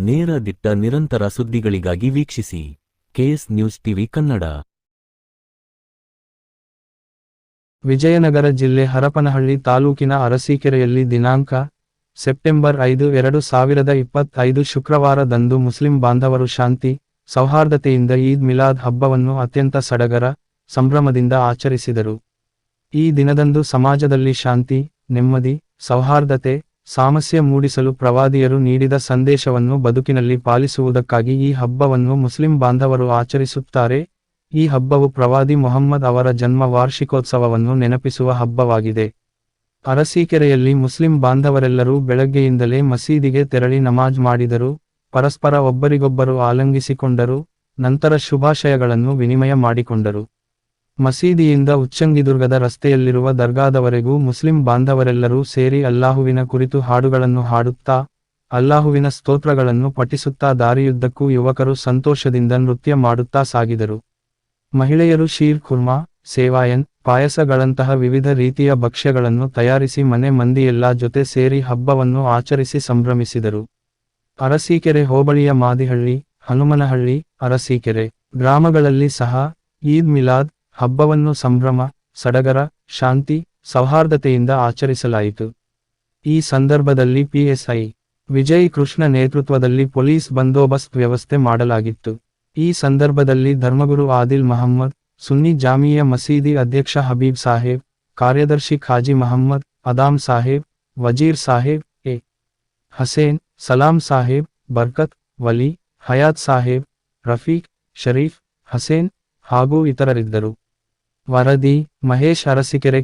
ನೇರ ದಿಟ್ಟ ನಿರಂತರ ಸುದ್ದಿಗಳಿಗಾಗಿ ವೀಕ್ಷಿಸಿ KS news TV Kannada. Vijayanagara ಜಿಲ್ಲೆ ಹರಪನಹಳ್ಳಿ ತಾಲೂಕಿನ ಅರಸೀಕೆರೆಯಲ್ಲಿ ದಿನಾಂಕ ಸೆಪ್ಟೆಂಬರ್ 5, 2025 ಶುಕ್ರವಾರದಂದು ಮುಸ್ಲಿಂ ಬಾಂಧವರು ಶಾಂತಿ, ಸೌಹಾರ್ದತೆಯಿಂದ ಈದ್ ಮಿಲಾದ್ ಹಬ್ಬವನ್ನು ಅತ್ಯಂತ ಸಡಗರ, ಸಂಭ್ರಮದಿಂದ ಆಚರಿಸಿದರು. ಈ ದಿನದಂದು ಸಮಾಜದಲ್ಲಿ ಶಾಂತಿ, ನೆಮ್ಮದಿ, ಸೌಹಾರ್ದತೆ, ಸಾಮರಸ್ಯ ಮೂಡಿಸಲು ಪ್ರವಾದಿಯರು ನೀಡಿದ ಸಂದೇಶವನ್ನು ಬದುಕಿನಲ್ಲಿ ಪಾಲಿಸುವುದಕ್ಕಾಗಿ ಈ ಹಬ್ಬವನ್ನು ಮುಸ್ಲಿಂ ಬಾಂಧವರು ಆಚರಿಸುತ್ತಾರೆ. ಈ ಹಬ್ಬವು ಪ್ರವಾದಿ ಮೊಹಮ್ಮದ್ ಅವರ ಜನ್ಮ ವಾರ್ಷಿಕೋತ್ಸವವನ್ನು ನೆನಪಿಸುವ ಹಬ್ಬವಾಗಿದೆ. ಅರಸೀಕೆರೆಯಲ್ಲಿ ಮುಸ್ಲಿಂ ಬಾಂಧವರೆಲ್ಲರೂ ಬೆಳಗ್ಗೆಯಿಂದಲೇ ಮಸೀದಿಗೆ ತೆರಳಿ ನಮಾಜ್ ಮಾಡಿದರು, ಪರಸ್ಪರ ಒಬ್ಬರಿಗೊಬ್ಬರು ಆಲಿಂಗಿಸಿಕೊಂಡರು, ನಂತರ ಶುಭಾಶಯಗಳನ್ನು ವಿನಿಮಯ ಮಾಡಿಕೊಂಡರು. ಮಸೀದಿಯಿಂದ ಉಚ್ಚಂಗಿದುರ್ಗದ ರಸ್ತೆಯಲ್ಲಿರುವ ದರ್ಗಾದವರೆಗೂ ಮುಸ್ಲಿಂ ಬಾಂಧವರೆಲ್ಲರೂ ಸೇರಿ ಅಲ್ಲಾಹುವಿನ ಕುರಿತು ಹಾಡುಗಳನ್ನು ಹಾಡುತ್ತಾ, ಅಲ್ಲಾಹುವಿನ ಸ್ತೋತ್ರಗಳನ್ನು ಪಠಿಸುತ್ತಾ ದಾರಿಯುದ್ದಕ್ಕೂ ಯುವಕರು ಸಂತೋಷದಿಂದ ನೃತ್ಯ ಮಾಡುತ್ತಾ ಸಾಗಿದರು. ಮಹಿಳೆಯರು ಶೀರ್ ಖುರ್ಮಾ, ಸೇವಾಯನ್, ಪಾಯಸಗಳಂತಹ ವಿವಿಧ ರೀತಿಯ ಭಕ್ಷ್ಯಗಳನ್ನು ತಯಾರಿಸಿ ಮನೆ ಮಂದಿಯೆಲ್ಲ ಜೊತೆ ಸೇರಿ ಹಬ್ಬವನ್ನು ಆಚರಿಸಿ ಸಂಭ್ರಮಿಸಿದರು. ಅರಸೀಕೆರೆ ಹೋಬಳಿಯ ಮಾದಿಹಳ್ಳಿ, ಹನುಮನಹಳ್ಳಿ, ಅರಸೀಕೆರೆ ಗ್ರಾಮಗಳಲ್ಲಿ ಸಹ ಈದ್ ಮಿಲಾದ್ ಹಬ್ಬವನ್ನು ಸಂಭ್ರಮ, ಸಡಗರ, ಶಾಂತಿ, ಸೌಹಾರ್ದತೆಯಿಂದ ಆಚರಿಸಲಾಯಿತು. ಈ ಸಂದರ್ಭದಲ್ಲಿ ಪಿಎಸ್ಐ ವಿಜಯ್ ಕೃಷ್ಣ ನೇತೃತ್ವದಲ್ಲಿ ಪೊಲೀಸ್ ಬಂದೋಬಸ್ತ್ ವ್ಯವಸ್ಥೆ ಮಾಡಲಾಗಿತ್ತು. ಈ ಸಂದರ್ಭದಲ್ಲಿ ಧರ್ಮಗುರು ಆದಿಲ್ ಮಹಮ್ಮದ್, ಸುನ್ನಿ ಜಾಮಿಯ ಮಸೀದಿ ಅಧ್ಯಕ್ಷ ಹಬೀಬ್ ಸಾಹೇಬ್, ಕಾರ್ಯದರ್ಶಿ ಖಾಜಿ ಮಹಮ್ಮದ್, ಅದಾಮ್ ಸಾಹೇಬ್, ವಜೀರ್ ಸಾಹೇಬ್, ಎ. ಹಸೇನ್, ಸಲಾಂ ಸಾಹೇಬ್, ಬರ್ಕತ್, ವಲಿ, ಹಯಾತ್ ಸಾಹೇಬ್, ರಫೀಕ್, ಶರೀಫ್, ಹಸೇನ್ ಹಾಗೂ ಇತರರಿದ್ದರು. ವರದಿ ಮಹೇಶ್, ಅರಸೀಕೆರೆ.